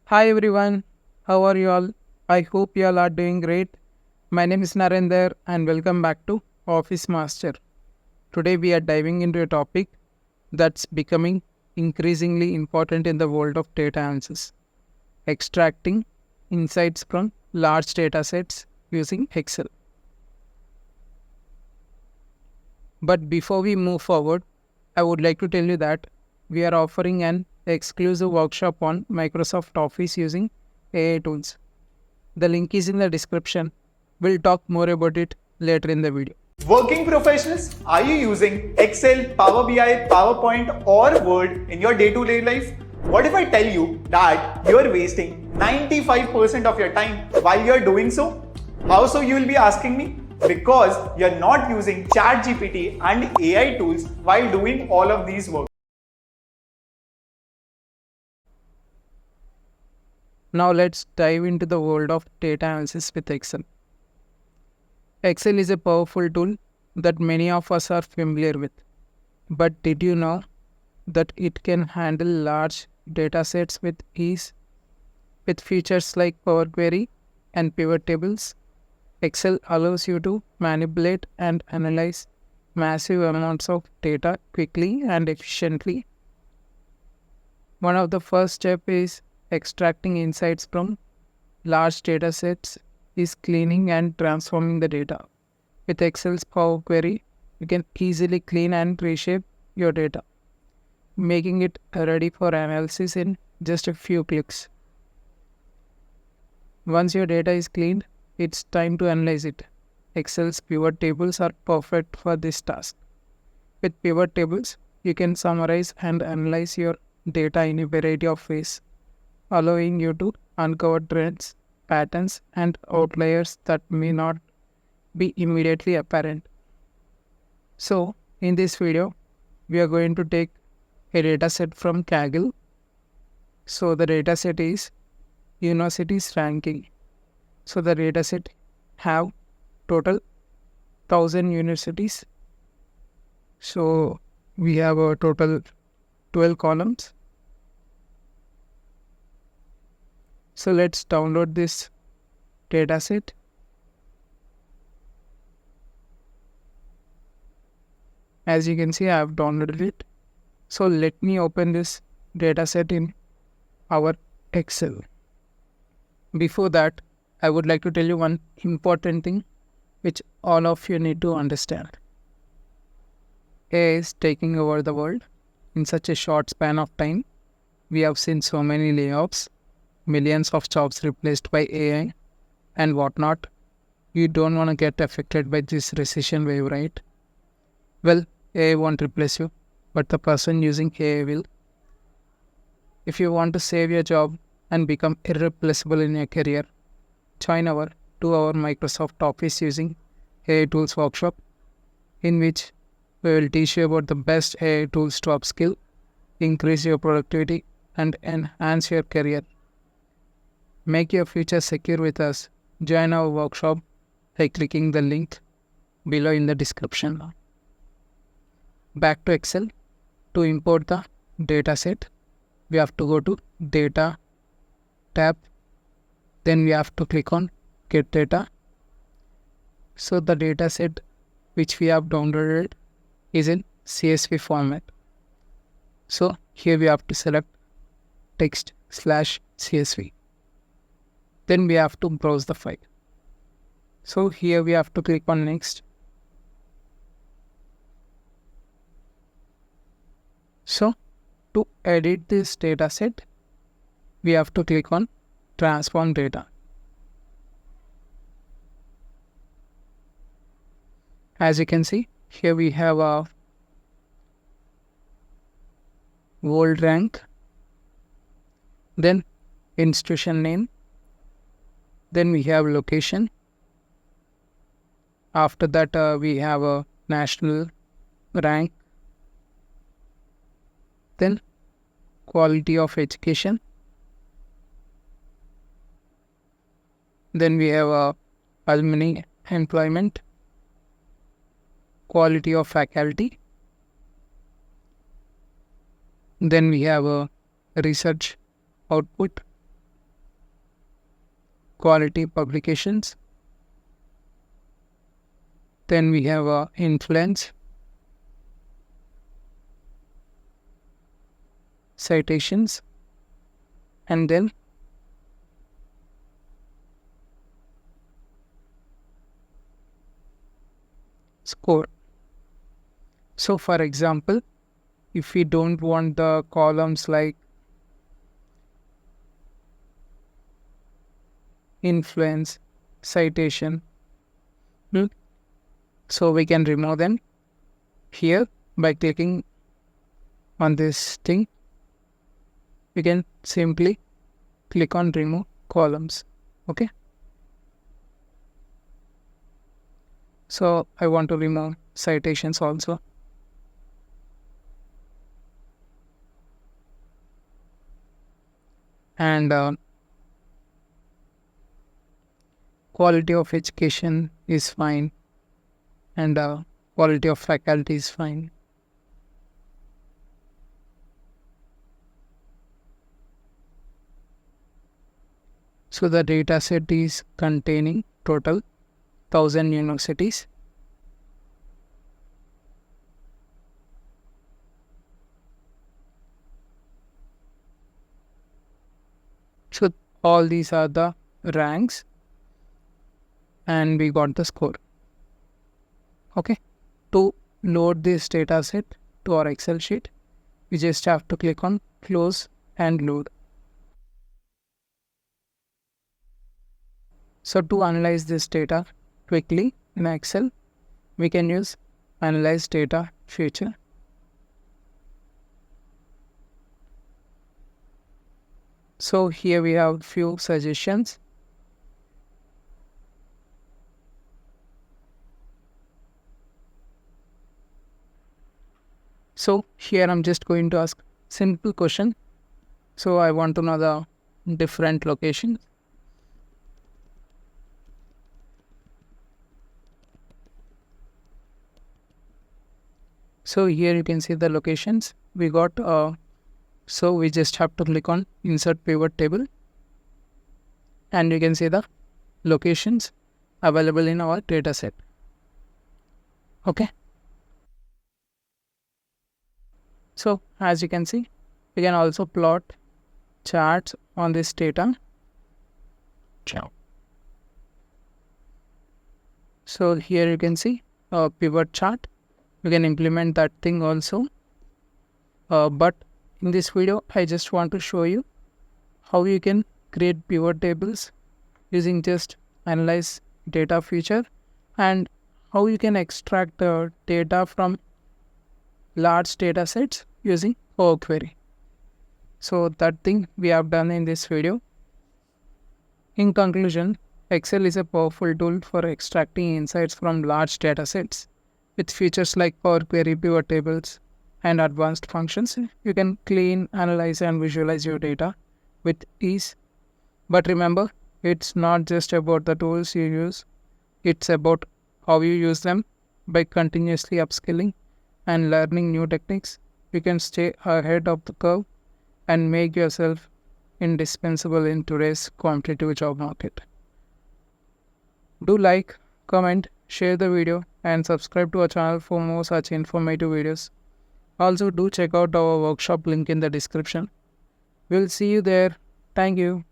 Hi everyone, how are you all? I hope you all are doing great. My name is Narendra and welcome back to Office Master. Today we are diving into a topic that's becoming increasingly important in the world of data analysis, extracting insights from large data sets using Excel. But before we move forward, I would like to tell you that we are offering an exclusive workshop on Microsoft Office using AI tools. The link is in the description. We'll talk more about it later in the video. Working professionals, are you using Excel, Power BI, PowerPoint, or Word in your day to day life? What if I tell you that you're wasting 95% of your time while you're doing so? How so, you will be asking me? Because you're not using ChatGPT and AI tools while doing all of these work. Now let's dive into the world of data analysis with Excel. Excel is a powerful tool that many of us are familiar with. But did you know that it can handle large data sets with ease? With features like Power Query and pivot tables, Excel allows you to manipulate and analyze massive amounts of data quickly and efficiently. One of the first steps is extracting insights from large data sets is cleaning and transforming the data. With Excel's Power Query, you can easily clean and reshape your data, making it ready for analysis in just a few clicks. Once your data is cleaned, it's time to analyze it. Excel's pivot tables are perfect for this task. With pivot tables, you can summarize and analyze your data in a variety of ways, allowing you to uncover trends, patterns, and outliers that may not be immediately apparent. So, in this video, we are going to take a data set from Kaggle. So, the data set is universities ranking. So, the data set have total 1000 universities. So, we have a total 12 columns. So let's download this dataset. As you can see, I have downloaded it. So let me open this dataset in our Excel. Before that, I would like to tell you one important thing which all of you need to understand. AI is taking over the world in such a short span of time. We have seen so many layoffs, millions of jobs replaced by AI and whatnot. You don't want to get affected by this recession wave, right? Well, AI won't replace you, but the person using AI will. If you want to save your job and become irreplaceable in your career, join our 2-hour Microsoft Office using AI tools workshop, in which we will teach you about the best AI tools to upskill, increase your productivity, and enhance your career. Make your future secure with us. Join our workshop by clicking the link below in the description. Back to Excel. To import the dataset, we have to go to Data tab. Then we have to click on Get Data. So the dataset which we have downloaded is in CSV format. So here we have to select text/CSV. Then we have to browse the file. So here we have to click on Next. So to edit this dataset, we have to click on Transform Data. As you can see, here we have a world rank, then institution name, then we have location. After that, we have a national rank, then quality of education, then we have a alumni employment, quality of faculty, then we have a research output, quality publications. Then we have influence, citations, and then score. So for example, if we don't want the columns like influence, citation, so we can remove them here by clicking on this thing. We can simply click on remove columns. Okay. So I want to remove citations also. And quality of education is fine. And quality of faculty is fine. So the data set is containing total 1000 universities. So all these are the ranks and we got the score. Okay. To load this data set to our Excel sheet, we just have to click on close and load. So to analyze this data quickly in Excel, we can use analyze data feature. So here we have few suggestions. So here I'm just going to ask simple question. So I want to know the different locations. So here you can see the locations we got. So we just have to click on insert pivot table and you can see the locations available in our data set. Okay. So as you can see, we can also plot charts on this data. So here you can see a pivot chart. You can implement that thing also. But in this video, I just want to show you how you can create pivot tables using just analyze data feature and how you can extract the data from large data sets using Power Query. So that thing we have done in this video. In conclusion, Excel is a powerful tool for extracting insights from large data sets. With features like Power Query, pivot tables, and advanced functions, you can clean, analyze, and visualize your data with ease. But remember, it's not just about the tools you use, it's about how you use them. By continuously upskilling and learning new techniques, you can stay ahead of the curve and make yourself indispensable in today's competitive job market. Do like, comment, share the video, and subscribe to our channel for more such informative videos. Also, do check out our workshop link in the description. We'll see you there. Thank you.